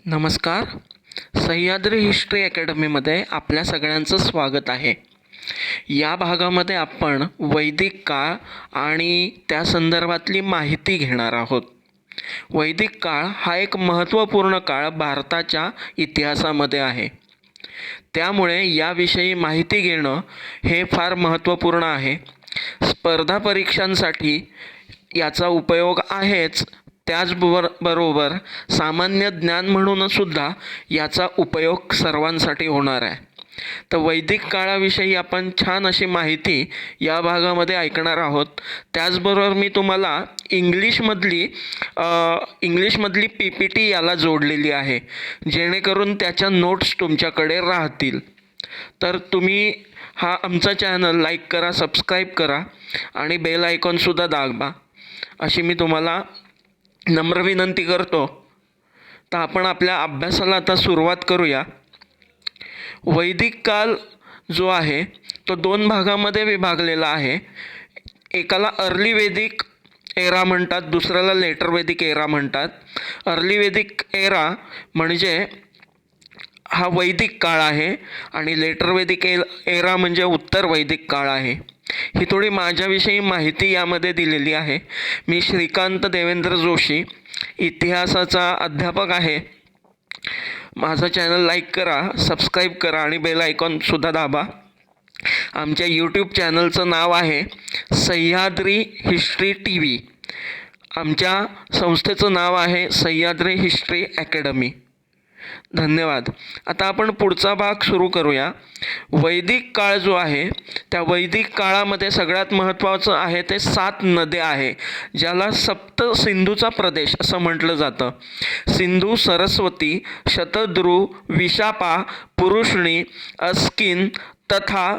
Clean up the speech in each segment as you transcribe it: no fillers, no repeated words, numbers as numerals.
नमस्कार. सह्याद्री हिस्ट्री अकॅडमीमध्ये आपल्या सगळ्यांचं स्वागत आहे. या भागामध्ये आपण वैदिक काळ आणि त्या संदर्भातली माहिती घेणार आहोत. वैदिक काळ हा एक महत्त्वपूर्ण काळ भारताच्या इतिहासामध्ये आहे. त्यामुळे याविषयी माहिती घेणं हे फार महत्त्वपूर्ण आहे. स्पर्धा परीक्षांसाठी याचा उपयोग आहेच, त्याचबरोबर सामान्य ज्ञान म्हणूनसुद्धा याचा उपयोग सर्वांसाठी होणार आहे. तर वैदिक काळाविषयी आपण छान अशी माहिती या भागामध्ये ऐकणार आहोत. त्याचबरोबर मी तुम्हाला इंग्लिशमधली PPT याला जोडलेली आहे, जेणेकरून त्याच्या नोट्स तुमच्याकडे राहतील. तर तुम्ही हा आमचा चॅनल लाईक करा, सबस्क्राईब करा आणि बेल आयकॉनसुद्धा दाबा, अशी मी तुम्हाला नम्र विनंती करतो. तर आपण आपल्या अभ्यासाला आता सुरुवात करूया. वैदिक काल जो आहे तो 2 भागामध्ये विभागलेला आहे. एकाला अर्ली वेदिक एरा म्हणतात, दुसऱ्याला लेटर वेदिक एरा म्हणतात. अर्ली वेदिक एरा म्हणजे हा वैदिक काळ आहे आणि लेटर वेदिक एरा म्हणजे उत्तर वैदिक काळ आहे. ही थोडी माझ्याविषयी माहिती यामध्ये दिलेली आहे. मी श्रीकांत देवेंद्र जोशी, इतिहासाचा अध्यापक आहे. माझा चॅनल लाईक करा, सबस्क्राईब करा आणि बेल आयकॉनसुद्धा दाबा. आमच्या यूट्यूब चॅनलचं नाव आहे सह्याद्री हिस्ट्री TV. आमच्या संस्थेचं नाव आहे सह्याद्री हिस्ट्री अकॅडमी. धन्यवाद. आता आपण पुढचा भाग सुरू करूया. वैदिक काळ जो आहे त्या वैदिक काळामध्ये सगळ्यात महत्त्वाचं आहे ते 7 नद्या आहे, ज्याला सप्त सिंधूचा प्रदेश असं म्हटलं जातं. सिंधू, सरस्वती, शतद्रू, विशापा, पुरुष्णी, अस्किन तथा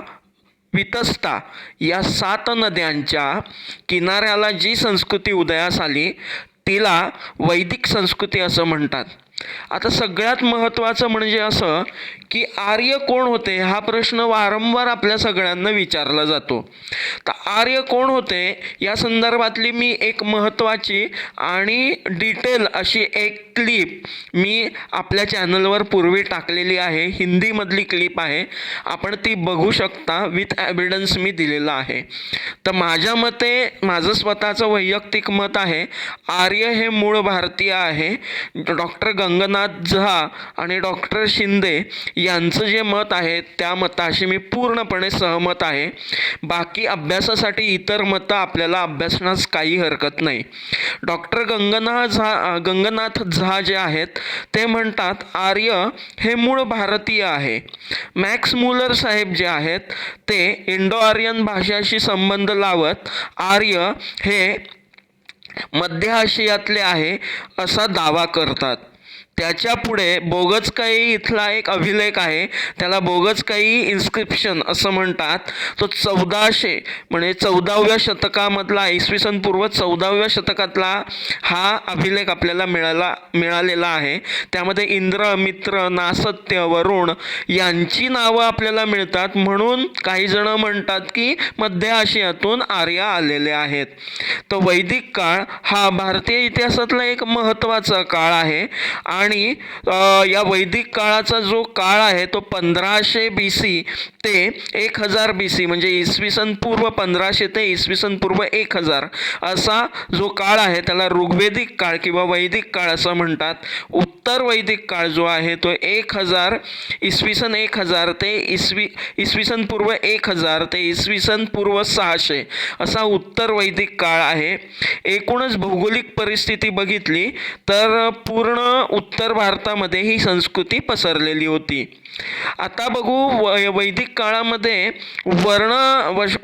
वितस्ता या 7 नद्यांच्या किनाऱ्याला जी संस्कृती उदयास आली तिला वैदिक संस्कृती असं म्हणतात. आता सगळ्यात महत्त्वाचं म्हणजे असं की आर्य कोण होते हा प्रश्न वारंवार आपल्या सगळ्यांना विचारला जातो. तर आर्य कोण होते या संदर्भातली मी एक महत्त्वाची आणि डिटेल अशी एक क्लिप मी आपल्या चॅनलवर पूर्वी टाकलेली आहे. हिंदीमधली क्लिप आहे, आपण ती बघू शकता. विथ एव्हिडन्स मी दिलेला आहे. तर माझ्या मते माझं स्वतःचं वैयक्तिक मत आहे, आर्य हे मूळ भारतीय आहे. डॉक्टर गंगनाथ झा आणि डॉक्टर शिंदे यांचं जे मत आहे त्या मताशी मी पूर्णपणे सहमत आहे. बाकी अभ्यासासाठी इतर मतं आपल्याला अभ्यासण्यास काही हरकत नाही. डॉक्टर गंगनाथ झा जे आहेत ते म्हणतात आर्य हे मूळ भारतीय आहे. मॅक्स मुलर साहेब जे आहेत ते इंडो आर्यन भाषाशी संबंध लावत आर्य हे मध्य आशियातले आहे असा दावा करतात. त्याच्या पुढे बोगजकाई इथला एक अभिलेख आहे, त्याला बोगजकाई इन्स्क्रिप्शन असं म्हणतात. तो 1400 म्हणजे 14व्या शतकामधला, इसवी सन पूर्व 14व्या शतकातला हा अभिलेख आपल्याला मिळालेला आहे. त्यामध्ये इंद्र, मित्र, नासत्य, वरुण यांची नावं आपल्याला मिळतात. म्हणून काही जण म्हणतात की मध्य आशियातून आर्य आलेले आहेत. तर वैदिक काळ हा भारतीय इतिहासातला एक महत्त्वाचा काळ आहे आणि या वैदिक काळाचा जो काळ आहे तो 1500 BC ते 1000 BC म्हणजे इसवी सन पूर्व 1500 ते इसवी सन पूर्व 1000 असा जो काळ आहे त्याला ऋग्वेदिक काळ किंवा वैदिक काळ असं म्हणतात. उत्तर वैदिक काळ जो आहे तो 1000 इसवी सन 1000 ते इसवी सन पूर्व 1000 ते इसवी सन पूर्व 600 असा उत्तर वैदिक काळ आहे. एकूणच भौगोलिक परिस्थिती बघितली तर पूर्ण उत्तर भारतामध्ये ही संस्कृती पसरलेली होती. आता बघू वैदिक काळामध्ये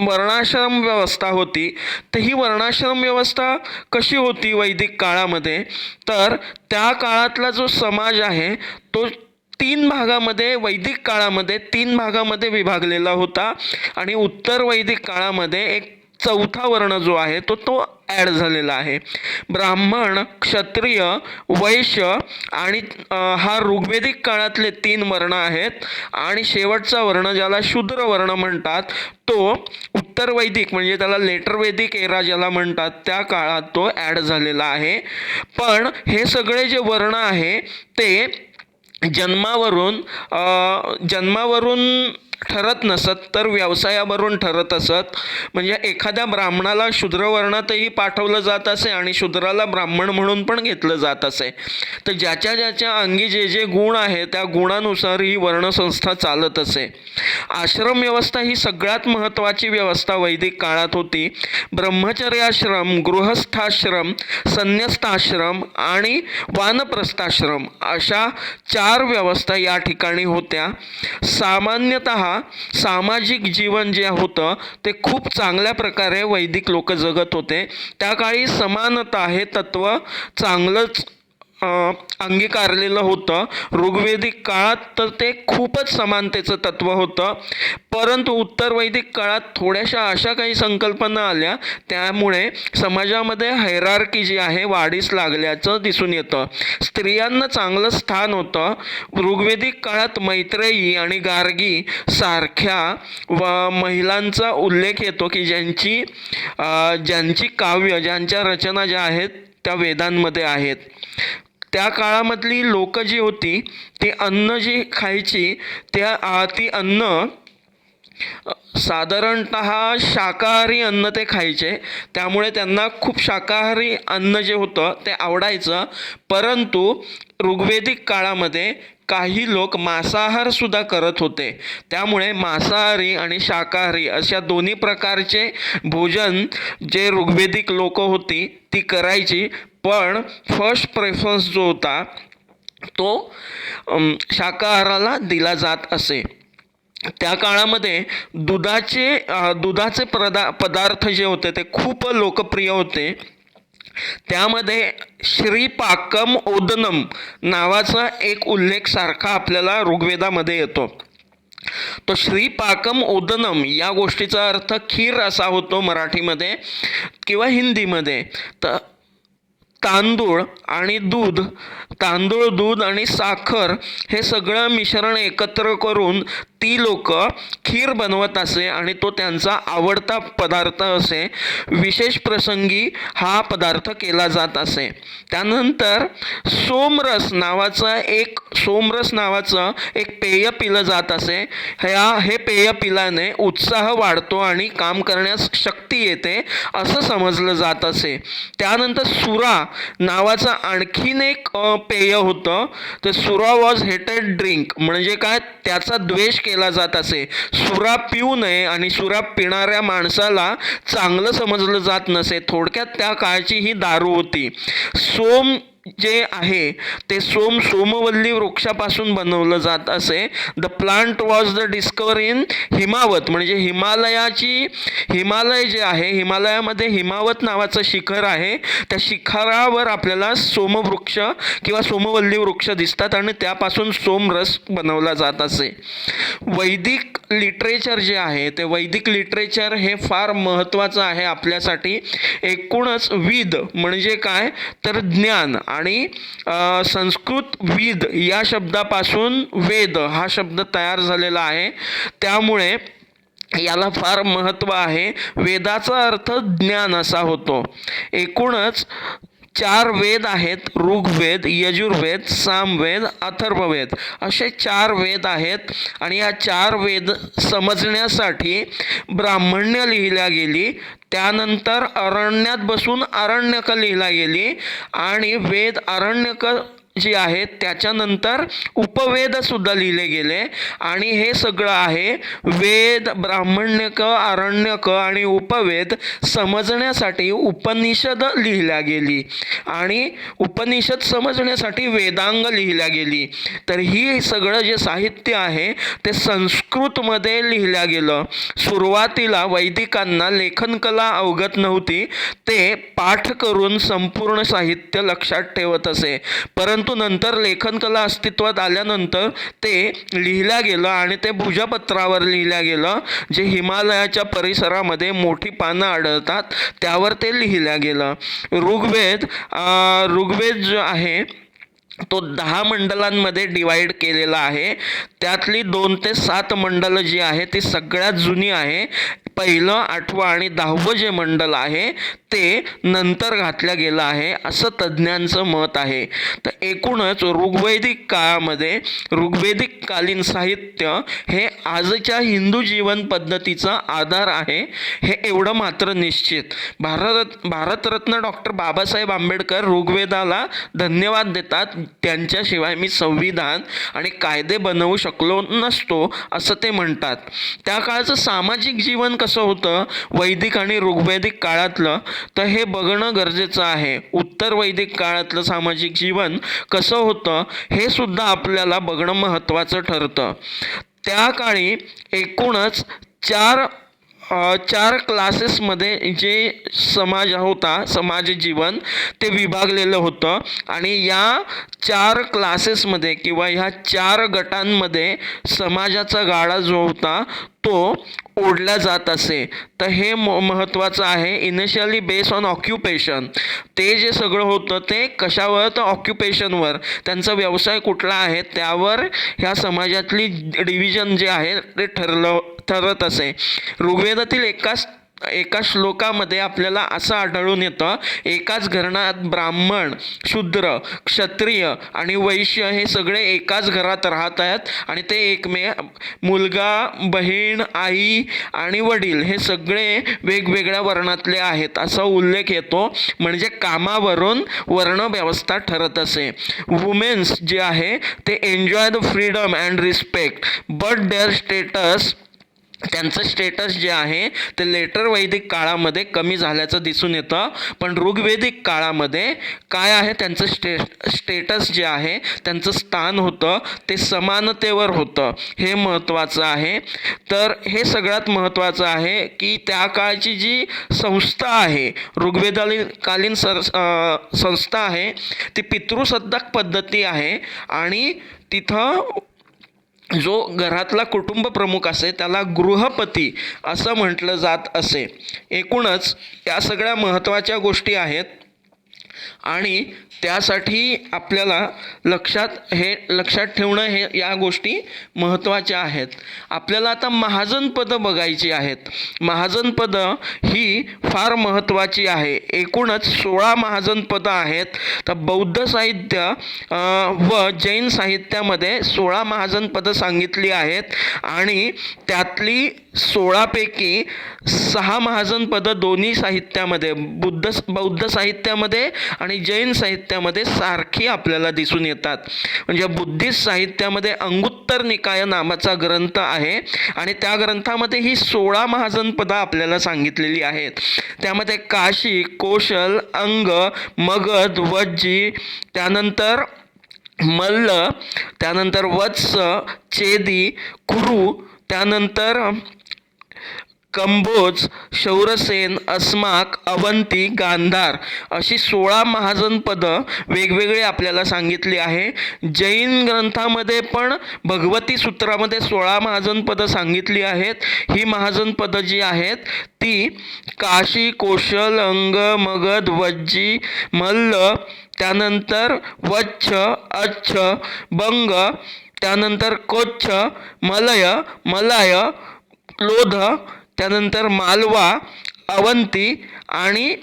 वर्णाश्रम व्यवस्था होती. तर ही वर्णाश्रम व्यवस्था कशी होती वैदिक काळामध्ये, तर त्या काळातला जो समाज आहे तो 3 भागामध्ये, वैदिक काळामध्ये 3 भागामध्ये विभागलेला होता आणि उत्तर वैदिक काळामध्ये एक 4था वर्ण जो आहे तो ॲड झालेला आहे. ब्राह्मण, क्षत्रिय, वैश्य आणि हा ऋग्वेदिक काळातले 3 वर्ण आहेत आणि शेवटचा वर्ण ज्याला शूद्र वर्ण म्हणतात तो उत्तर वैदिक म्हणजे त्याला लेटर वैदिक एरा ज्याला म्हणतात त्या काळात तो ॲड झालेला आहे. पण हे सगळे जे वर्ण आहे ते जन्मावरून ठरत नसत तर व्यवसायावरून ठरत असत. म्हणजे एखाद्या ब्राह्मणाला शूद्रवर्णातही पाठवलं जात असे आणि शूद्राला ब्राह्मण म्हणून पण घेतलं जात असे. तर ज्याच्या ज्याच्या अंगी जे जे गुण आहे त्या गुणानुसार ही वर्णसंस्था चालत असे. आश्रम व्यवस्था ही सगळ्यात महत्त्वाची व्यवस्था वैदिक काळात होती. ब्रह्मचर्याश्रम, गृहस्थाश्रम, संन्यस्ताश्रम आणि वानप्रस्थाश्रम अशा 4 व्यवस्था या ठिकाणी होत्या. सामान्यतः सामाजिक जीवन जे होतं ते खूप चांगल्या प्रकारे वैदिक लोक जगत होते. त्या काळी समानता हे तत्त्व चांगलंच अंगीकारलेलं होतं. ऋग्वेदिक काळात तर ते खूपच समानतेचं तत्त्व होतं. परंतु उत्तर वैदिक काळात थोड्याशा अशा काही संकल्पना आल्या, त्यामुळे समाजामध्ये हायरार्की जी आहे वाढीस लागल्याचं दिसून येतं. स्त्रियांना चांगलं स्थान होतं. ऋग्वेदिक काळात मैत्रेयी आणि गार्गी सारख्या महिलांचा उल्लेख येतो की ज्यांची काव्य, ज्यांच्या रचना ज्या आहेत त्या वेदांमध्ये आहेत. त्या काळामधली लोक जी होती ती अन्न जी खायची ती अन्न साधारणतः शाकाहारी अन्न ते खायचे. त्यामुळे त्यांना खूप शाकाहारी अन्न जे होतं ते आवडायचं. परंतु ऋग्वेदिक काळामध्ये काही लोक मांसाहारसुद्धा करत होते. त्यामुळे मांसाहारी आणि शाकाहारी अशा दोन्ही प्रकारचे भोजन जे ऋग्वेदिक लोक होती ती करायची. पण फर्स्ट प्रेफरन्स जो होता तो शाकाहाराला दिला जात असे. त्या काळामध्ये दुधाचे पदार्थ जे होते ते खूप लोकप्रिय होते. त्यामध्ये श्रीपाकम ओदनम नावाचा एक उल्लेख सारखा आपल्याला ऋग्वेदामध्ये येतो. तो श्रीपाकम ओदनम या गोष्टीचा अर्थ खीर असा होतो मराठीमध्ये किंवा हिंदीमध्ये. तर तांदूळ, दूध आणि साखर हे सगळं मिश्रण एकत्र करून ती लोक खीर बनवत असे आणि तो त्यांचा आवडता पदार्थ असे. विशेष प्रसंगी हा पदार्थ केला जात असे. त्यानंतर सोमरस नावाचं एक पेय पिलं जात असे. हे पेय पिल्याने उत्साह वाढतो आणि काम करण्यास शक्ती येते असं समजलं जात असे. त्यानंतर सुरा नावाचं आणखीन एक पेय होतं. तर सुरा वॉज हेटेड ड्रिंक, म्हणजे काय, त्याचा द्वेष केला जात असे. सुरा पिऊ नये आणि सुरा पिणाऱ्या माणसाला चांगलं समजलं जात नसे. थोडक्यात त्या काळची ही दारू होती. सोम जे आहे ते सोमवल्ली वृक्षापासून बनवलं जात असे. The plant was the discover in Himavat, म्हणजे हिमालय जे आहे, हिमालयामध्ये हिमावत नावाचं शिखर आहे. त्या शिखरावर आपल्याला सोमवृक्ष किंवा सोमवल्ली वृक्ष दिसतात आणि त्यापासून सोमरस बनवला जात असे. वैदिक लिटरेचर जे आहे ते वैदिक लिटरेचर हे फार महत्त्वाचं आहे आपल्यासाठी. एकूणच विद म्हणजे काय तर ज्ञान, आणि संस्कृत विद या शब्दापासून वेद हा शब्द तयार झालेला आहे. त्यामुळे याला फार महत्त्व आहे. वेदाचा अर्थ ज्ञान असा होतो. एकूणच 4 वेद आहेत. ऋग्वेद, यजुर्वेद, सामवेद, अथर्ववेद असे 4 वेद आहेत. आणि या 4 वेद समजण्यासाठी ब्राह्मण्य लिहिल्या गेली. त्यानंतर अरण्यात बसून आरण्यक लिहिला गेली आणि वेद आरण्यक जी आहेत त्याच्यानंतर उपवेदसुद्धा लिहिले गेले. आणि हे सगळं आहे वेद, ब्राह्मण्यक, आरण्यक आणि उपवेद समजण्यासाठी उपनिषद लिहिल्या गेली आणि उपनिषद समजण्यासाठी वेदांग लिहिल्या गेली. तर ही सगळं जे साहित्य आहे ते संस्कृतमध्ये लिहिल्या गेलं. सुरुवातीला वैदिकांना लेखनकला अवगत नव्हती. ते पाठ करून संपूर्ण साहित्य लक्षात ठेवत असे. परंतु नंतर लेखनकला अस्तित्वात आल्यानंतर ते लिहिल्या गेलं आणि ते भुजपत्रावर लिहिल्या गेलं. जे हिमालयाच्या परिसरामध्ये मोठी पानं आढळतात त्यावर ते लिहिल्या गेलं. ऋग्वेद जो आहे तो 10 मंडलांमध्ये डिवाईड केलेला आहे. त्यातली 2 ते 7 मंडलं जी आहे ती सगळ्यात जुनी आहे. पहिलं, 8वं आणि 10वं जे मंडल आहे ते नंतर घातलं गेलं आहे असं तज्ज्ञांचं मत आहे. तर एकूणच ऋग्वैदिक काळामध्ये ऋग्वेदिक कालीन साहित्य हे आजच्या हिंदू जीवन पद्धतीचा आधार आहे, हे एवढं मात्र निश्चित. भारतरत्न डॉक्टर बाबासाहेब आंबेडकर ऋग्वेदाला धन्यवाद देतात. त्यांच्याशिवाय मी संविधान आणि कायदे बनवू शकलो नसतो असं ते म्हणतात. त्या काळचं सामाजिक जीवन कसं होतं वैदिक आणि ऋग्वेदिक काळातलं, तर हे बघणं गरजेचं आहे. उत्तर वैदिक काळातलं सामाजिक जीवन कसं होतं हे सुद्धा आपल्याला बघणं महत्त्वाचं ठरतं. त्या काळी एकूणच चार क्लासेसमध्ये जे समाज होता, समाज जीवन ते विभागलेलं होतं आणि या 4 क्लासेसमध्ये किंवा ह्या 4 गटांमध्ये समाजाचा गाडा जो होता तो ओढला जात असे. तर हे महत्त्वाचं आहे. इनिशियली बेस ऑन ऑक्युपेशन, ते जे सगळं होतं ते कशावर, तर ऑक्युपेशनवर, त्यांचा व्यवसाय कुठला आहे त्यावर ह्या समाजातली डिव्हिजन जे आहे ते ठरत असे. ऋग्वेदातील एका श्लोकामध्ये आपल्याला असं आढळून येतं, एकाच घरात ब्राह्मण, शूद्र, क्षत्रिय आणि वैश्य हे सगळे एकाच घरात राहत आहेत आणि ते मुलगा, बहीण, आई आणि वडील हे सगळे वेगवेगळ्या वर्णातले आहेत असा उल्लेख येतो. म्हणजे कामावरून वर्णव्यवस्था ठरत असे. वुमेन्स जे आहे ते enjoy the freedom and respect but their status, त्यांचं स्टेटस जे आहे ते लेटर वैदिक काळामध्ये कमी झाल्याचं दिसून येतं. पण ऋग्वेदिक काळामध्ये काय आहे, त्यांचं स्टेटस जे आहे, त्यांचं स्थान होतं ते समानतेवर होतं. हे महत्त्वाचं आहे. तर हे सगळ्यात महत्त्वाचं आहे की त्या काळची जी संस्था आहे, ऋग्वेदकालीन संस्था आहे ती पितृसत्ताक पद्धती आहे आणि तिथं जो घरातला कुटुंब प्रमुख असे त्याला गृहपती असं म्हटलं जात असे. एकूणच या सगळ्या महत्त्वाच्या गोष्टी आहेत आणि त्यासाठी आपल्याला लक्षात ठेवणं हे या गोष्टी महत्त्वाच्या आहेत. आपल्याला आता महाजनपदं बघायची आहेत. महाजनपदं ही फार महत्त्वाची आहे. एकूणच 16 महाजनपदं आहेत. तर बौद्ध साहित्य व जैन साहित्यामध्ये 16 महाजनपदं सांगितली आहेत आणि त्यातली 16पैकी 6 महाजनपदं दोन्ही साहित्यामध्ये बौद्ध साहित्यामध्ये आणि जैन साहित्यामध्ये सारखी आपल्याला दिसून येतात. म्हणजे बुद्धिस्ट साहित्यामध्ये अंगुत्तर निकाय नावाचा ग्रंथ आहे आणि त्या ग्रंथामध्ये ही 16 महाजनपदं आपल्याला सांगितलेली आहेत. त्यामध्ये काशी, कोशल, अंग, मगध, वज्जी, त्यानंतर मल्ल, त्यानंतर वत्स, चेदी, कुरु, त्यानंतर कंबोज, शौरसेन, अस्माक, अवंती, गांधार अशी 16 महाजनपदं वेगवेगळी आपल्याला सांगितली आहे. जैन ग्रंथामध्ये पण भगवती सूत्रामध्ये 16 महाजनपदं सांगितली आहेत. ही महाजनपदं जी आहेत ती काशी, कोशल, अंग, मगध, वज्जी, मल्ल, त्यानंतर वच्छ, अच्छ, बंग, त्यानंतर कोच्छ, मलाय, लोध, त्यानंतर मालवा, अवंती आणि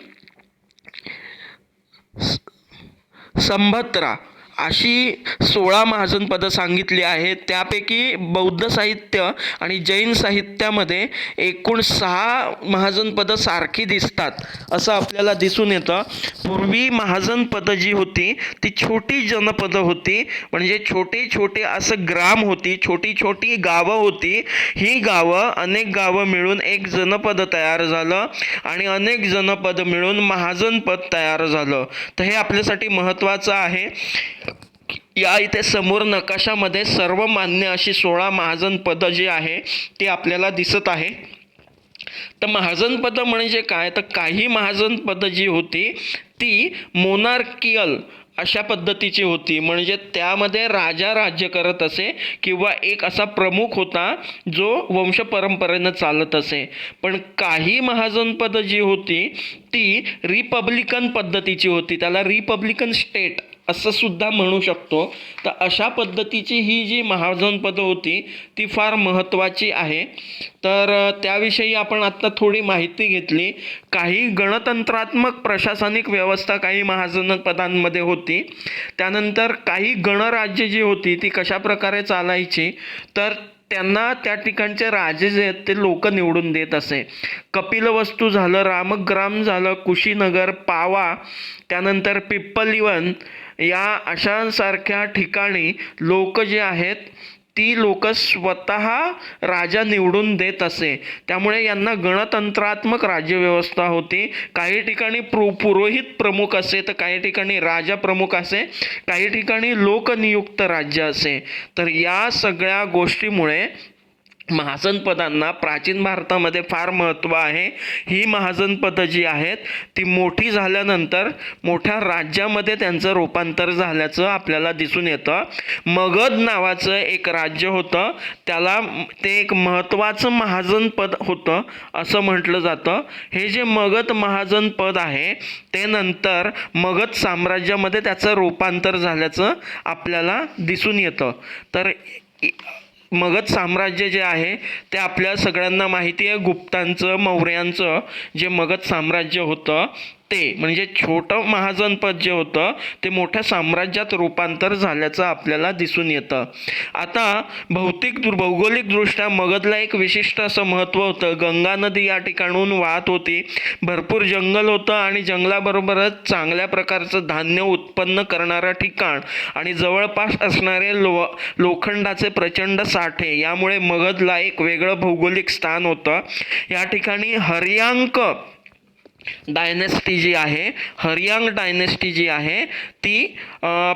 संभत्रा अशी 16 महाजनपदं सांगितली आहेत. त्यापैकी बौद्ध साहित्य आणि जैन साहित्यामध्ये एकूण 6 महाजनपदं सारखी दिसतात असं आपल्याला दिसून येतं. पूर्वी महाजनपदं जी होती ती छोटी जनपदं होती. म्हणजे छोटे असं ग्राम होती, छोटी गावं होती. ही गावं, अनेक गावं मिळून एक जनपद तयार झालं आणि अनेक जनपद मिळून महाजनपद तयार झालं. तर हे आपल्यासाठी महत्त्वाचं आहे. या इथे समोर नकाशामध्ये सर्वमान्य अशी 16 महाजनपदं जी आहे ती आपल्याला दिसत आहे. तर महाजनपदं म्हणजे काय, तर काही महाजनपदं जी होती ती मोनार्कियल अशा पद्धतीची होती. म्हणजे त्यामध्ये राजा राज्य करत असे किंवा एक असा प्रमुख होता जो वंश परंपरेनं चालत असे. पण काही महाजनपदं जी होती ती रिपब्लिकन पद्धतीची होती. त्याला रिपब्लिकन स्टेट असं सुद्धा म्हणू शकतो. तर अशा पद्धतीची ही जी महाजनपदं होती ती फार महत्त्वाची आहे. तर त्याविषयी आपण आत्ता थोडी माहिती घेतली. काही गणतंत्रात्मक प्रशासनिक व्यवस्था काही महाजनपदांमध्ये होती. त्यानंतर काही गणराज्य जी होती ती कशाप्रकारे चालायची, तर त्यांना त्या ठिकाणचे राजे जे आहेत ते लोक निवडून देत असे. कपिलवस्तू झालं, रामग्राम झालं, कुशीनगर, पावा, त्यानंतर पिप्पलीवन या अशांसारख्या ठिकाणी लोक जे आहेत ती लोक स्वतः राजा निवडून देत असे. त्यामुळे यांना गणतंत्रात्मक राज्यव्यवस्था होती. काही ठिकाणी पुरोहित प्रमुख असे, तर काही ठिकाणी राजा प्रमुख असे, काही ठिकाणी लोकनियुक्त राज्य असे. तर या सगळ्या गोष्टीमुळे महाजनपदांना प्राचीन भारतामध्ये फार महत्त्व आहे. ही महाजनपदं जी आहेत ती मोठी झाल्यानंतर मोठ्या राज्यामध्ये त्यांचं रूपांतर झाल्याचं आपल्याला दिसून येतं. मगध नावाचं एक राज्य होतं, त्याला ते एक महत्त्वाचं महाजनपद होतं असं म्हटलं जातं. हे जे मगध महाजनपद आहे ते नंतर मगध साम्राज्यामध्ये त्याचं रूपांतर झाल्याचं आपल्याला दिसून येतं. तर मगध साम्राज्य जे आहे ते आपल्या सगळ्यांना माहिती आहे. गुप्तांचं, मौर्यांचं जे मगध साम्राज्य होतं ते म्हणजे छोटं महाजनपद जे होतं ते मोठ्या साम्राज्यात रूपांतर झाल्याचं आपल्याला दिसून येतं. आता भौगोलिकदृष्ट्या मगधला एक विशिष्ट असं महत्त्व होतं. गंगा नदी या ठिकाणून वाहत होती, भरपूर जंगल होतं आणि जंगलाबरोबरच चांगल्या प्रकारचं धान्य उत्पन्न करणारं ठिकाण आणि जवळपास असणारे लोखंडाचे प्रचंड साठे, यामुळे मगधला एक वेगळं भौगोलिक स्थान होतं. या ठिकाणी हरियांक डायनेस्टी जी आहे, हरियांग डायनेस्टी जी आहे ती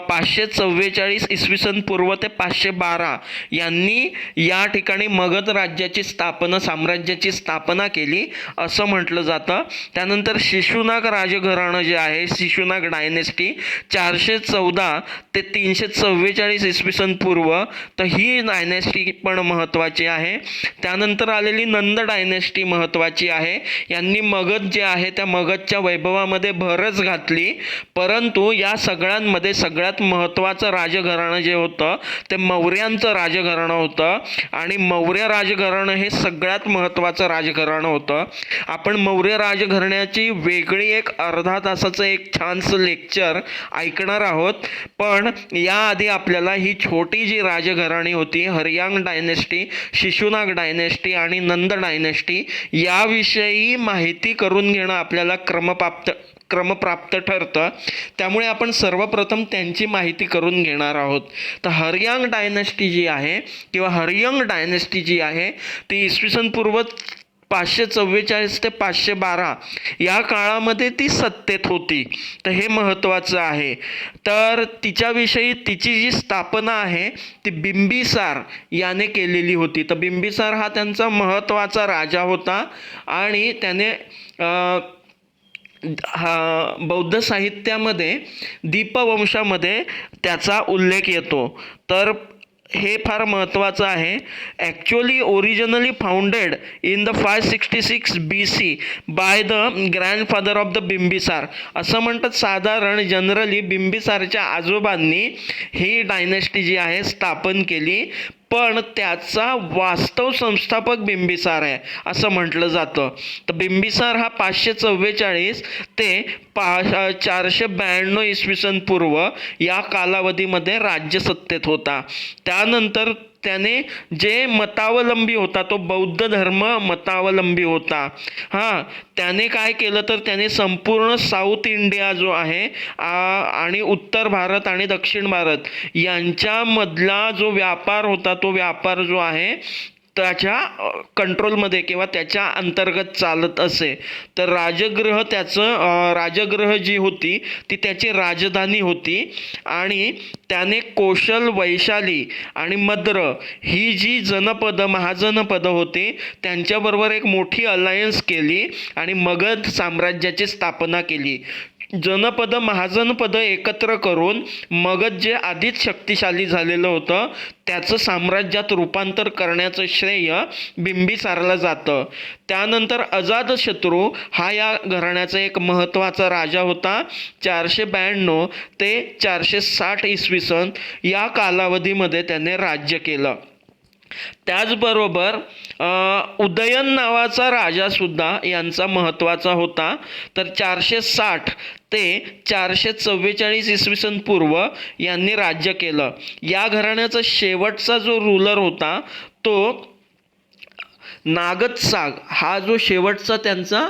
544 इसवी सन पूर्व ते 512 यांनी या ठिकाणी मगध राज्याची स्थापना, साम्राज्याची स्थापना केली असं म्हटलं जातं. त्यानंतर शिशुनाग राजघराणं जे आहे, शिशुनाग डायनेस्टी 414 ते 344 इसवी सन पूर्व, तर ही डायनेस्टी पण महत्त्वाची आहे. त्यानंतर आलेली नंद डायनेस्टी महत्त्वाची आहे. यांनी मगध जे आहे त्या मगधच्या वैभवामध्ये भरच घातली. परंतु या सगळ्यांमध्ये सगळ्यात महत्त्वाचं राजघराणं जे होतं ते मौर्यांचं राजघराणं होतं आणि मौर्य राजघराणं हे सगळ्यात महत्त्वाचं राजघराणं होतं. आपण मौर्य राजघराण्याची वेगळी एक अर्धा तासाचं एक छानसं लेक्चर ऐकणार आहोत. पण याआधी आपल्याला ही छोटी जी राजघराणी होती, हरियांग डायनेस्टी, शिशुनाग डायनेस्टी आणि नंद डायनेस्टी, याविषयी माहिती करून घेणं आपल्याला क्रमप्राप्त ठरतं. त्यामुळे आपण सर्वप्रथम त्यांची माहिती करून घेणार आहोत. तर हरियांग डायनेस्टी जी आहे किंवा हरियंग डायनेस्टी जी आहे ती इसवी सन पूर्व 544 ते 512 या काळामध्ये ती सत्तेत होती. तर हे महत्त्वाचं आहे. तर तिच्याविषयी तिची जी स्थापना आहे ती बिंबिसार याने केलेली होती. तर बिंबिसार हा त्यांचा महत्त्वाचा राजा होता आणि त्याने बौद्ध साहित्यामध्ये दीपवंशामध्ये त्याचा उल्लेख येतो. तर हे फार महत्त्वाचं आहे. Actually originally founded in the 566 BC by the grandfather of the Bimbisara असं म्हणतात. साधारण जनरली बिंबिसारच्या आजोबांनी ही डायनेस्टी जी आहे स्थापन केली, पण त्याचा वास्तव संस्थापक बिंबिसार आहे असं म्हटलं जातं. तर बिंबिसार हा 544 ते 492 इसवी सन पूर्व या कालावधीमध्ये राज्यसत्तेत होता. त्यानंतर त्याने जे मतावलंबी होता तो बौद्ध धर्म मतावलंबी होता. त्याने काय केलं तर त्याने संपूर्ण साऊथ इंडिया जो आहे आणि उत्तर भारत आणि दक्षिण भारत यांच्यामधला जो व्यापार होता तो व्यापार जो आहे त्याच्या कंट्रोलमध्ये किंवा त्याच्या अंतर्गत चालत असे. तर राजगृह जी होती ती त्याची राजधानी होती आणि त्याने कोशल, वैशाली आणि मद्र ही जी महाजनपदं होती त्यांच्याबरोबर एक मोठी अलायन्स केली आणि मगध साम्राज्याची स्थापना केली. जनपद महाजनपद एकत्र करून मगध जे आधीच शक्तिशाली झालेलं होतं त्याचं साम्राज्यात रूपांतर करण्याचं श्रेय बिंबिसारला जातं. त्यानंतर अजातशत्रू हा या घराण्याचा एक महत्त्वाचा राजा होता. 492 ते 460 इसवी सन या कालावधीमध्ये त्याने राज्य केलं. त्याचबरोबर उदयन नावाचा राजासुद्धा यांचा महत्त्वाचा होता. तर 460 ते 444 इसवी सन पूर्व यांनी राज्य केलं. या घराण्याचा शेवटचा जो रूलर होता तो नागदसाग हा जो शेवटचा त्यांचा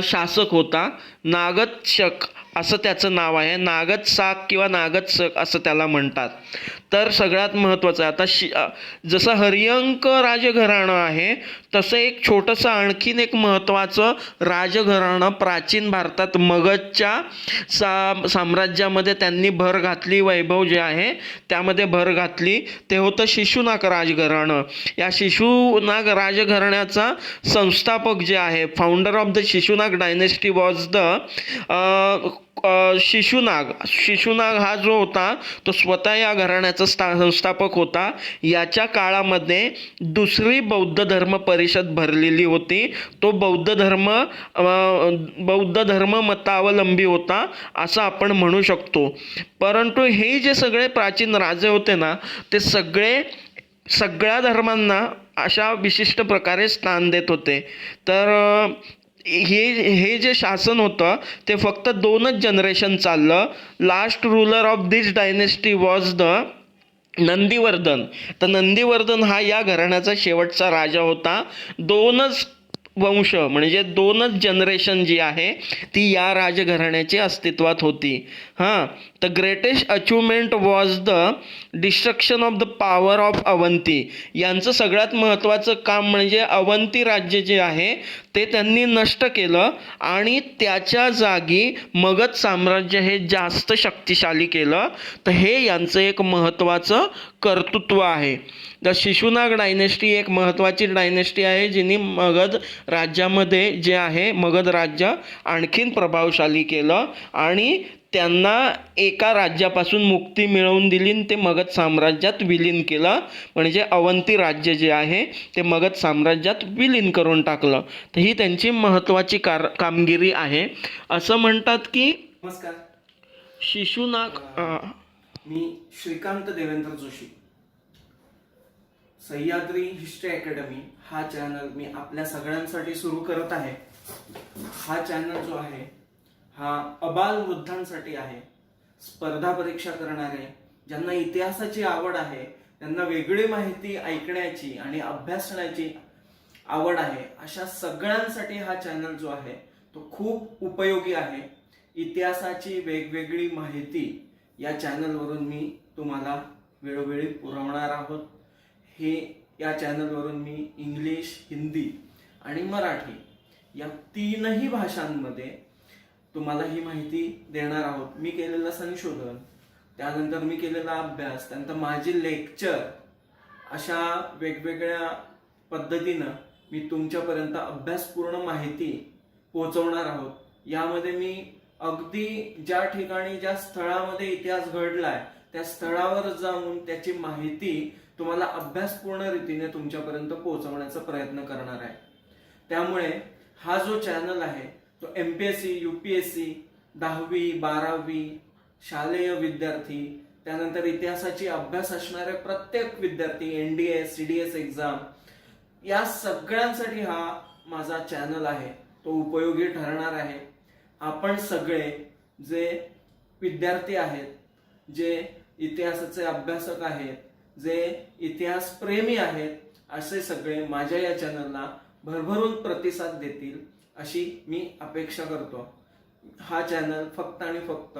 शासक होता. नागदशक असं त्याचं नाव आहे. नागदसाग किंवा नागदशक असं त्याला म्हणतात. तर सगळ्यात महत्त्वाचं आता जसं हरिअंक राजघराणं आहे तसं एक छोटंसं आणखीन एक महत्त्वाचं राजघराणं प्राचीन भारतात मगधच्या साम्राज्यामध्ये त्यांनी भर घातली. वैभव जे आहे त्यामध्ये भर घातली ते होतं शिशुनाग राजघराणं. या शिशुनाग राजघराण्याचा संस्थापक जे आहे founder of the Shishunaga dynasty was the Shishunaga हा जो होता तो स्वतः या घराण्याचा संस्थापक होता. याच्या काळामध्ये दुसरी बौद्ध धर्म परिषद भरलेली होती. तो बौद्ध धर्म मतावलंबी होता असं आपण म्हणू शकतो. परंतु हे जे सगळे प्राचीन राजे होते ना ते सगळ्या धर्मांना अशा विशिष्ट प्रकारे स्थान देत होते. तर हे जे शासन होतं ते फक्त 2च जनरेशन चाललं. Last ruler of this dynasty was the Nandivardhan. तर नंदीवर्धन हा या घराण्याचा शेवटचा राजा होता. 2च वंश म्हणजे 2च जनरेशन जी आहे ती या राजघराण्याची अस्तित्वात होती. The greatest achievement was the destruction of the power of Avanti. यांचं सगळ्यात महत्त्वाचं काम म्हणजे अवंती राज्य जे आहे ते त्यांनी नष्ट केलं आणि त्याच्या जागी मगध साम्राज्य हे जास्त शक्तिशाली केलं. तर हे यांचं एक महत्त्वाचं कर्तृत्व आहे. द शिशुनाग डायनेस्टी एक महत्त्वाची डायनेस्टी आहे जिने मगध राज्यामध्ये जे आहे मगध राज्य आणखीन प्रभावशाली केलं आणि त्यांना एका राज्यापासून मुक्ती मिळवून दिली आणि ते मगध साम्राज्यात विलीन केलं. म्हणजे अवंती राज्य जे आहे ते मगध साम्राज्यात विलीन करून टाकलं. तर ही त्यांची महत्त्वाची कामगिरी आहे. असं म्हणतात की नमस्कार, शिशुनाग मी श्रीकांत देवेंद्र जोशी. सह्याद्री हिस्ट्री अकॅडमी हा चॅनल मी आपल्या सगळ्यांसाठी सुरू करत आहे. हा चॅनल जो आहे हा अबाल वृद्धांसाठी आहे. स्पर्धा परीक्षा करणारे, ज्यांना इतिहासाची आवड आहे, त्यांना वेगळी माहिती ऐकण्याची आणि अभ्यासण्याची आवड आहे, अशा सगळ्यांसाठी हा चॅनल जो आहे तो खूप उपयोगी आहे. इतिहासाची वेगवेगळी माहिती या चॅनलवरून मी तुम्हाला वेळोवेळी पुरवणार आहोत. या चॅनलवरून मी इंग्लिश, हिंदी आणि मराठी या 3ही भाषांमध्ये तुम्हाला ही माहिती देणार आहोत. मी केलेलं संशोधन, त्यानंतर मी केलेला अभ्यास, त्यानंतर माझी लेक्चर, अशा वेगवेगळ्या पद्धतीनं मी तुमच्यापर्यंत अभ्यासपूर्ण माहिती पोहोचवणार आहोत. यामध्ये मी अगदी ज्या ठिकाणी ज्या स्थळामध्ये इतिहास घडलाय त्या स्थळावर जाऊन त्याची माहिती तुम्हाला अभ्यासपूर्ण रीतीने तुमच्यापर्यंत पोहोचवण्याचा प्रयत्न करणार आहे. त्यामुळे हा जो चॅनल आहे तो MPSC, UPSC, 10वी 12वी शालेय विद्यार्थी, त्यानंतर इतिहासाची अभ्यास असणारे प्रत्येक विद्यार्थी, NDS, CDS एक्झाम, या सगळ्यांसाठी हा माझा चॅनल आहे तो उपयोगी ठरणार आहे. आपण सगळे जे विद्यार्थी आहेत, जे इतिहासाचे अभ्यासक आहेत, जे इतिहास प्रेमी आहेत, असे सगळे माझ्या या चॅनलला भरभरून प्रतिसाद देतील अशी मी अपेक्षा करतो. हा चॅनल फक्त आणि फक्त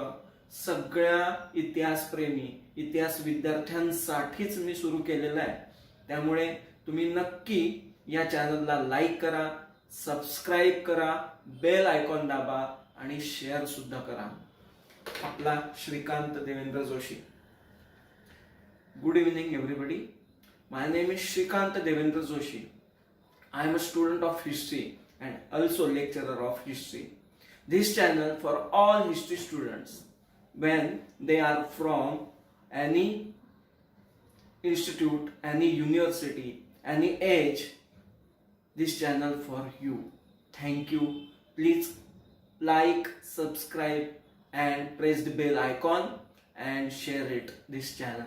सगळ्या इतिहास प्रेमी, इतिहास विद्यार्थ्यांसाठीच मी सुरू केलेला आहे. त्यामुळे तुम्ही नक्की या चॅनलला लाईक करा, सबस्क्राईब करा, बेल आयकॉन दाबा आणि शेअर सुद्धा करा. आपला Shrikant Devendra Joshi. Good evening everybody. My name is Shrikant Devendra Joshi. I am a student of history and also lecturer of history. this channel for all history students when they are from any institute, any university, any age. This channel for you. Thank you. Please like, subscribe and press the bell icon and share it, this channel.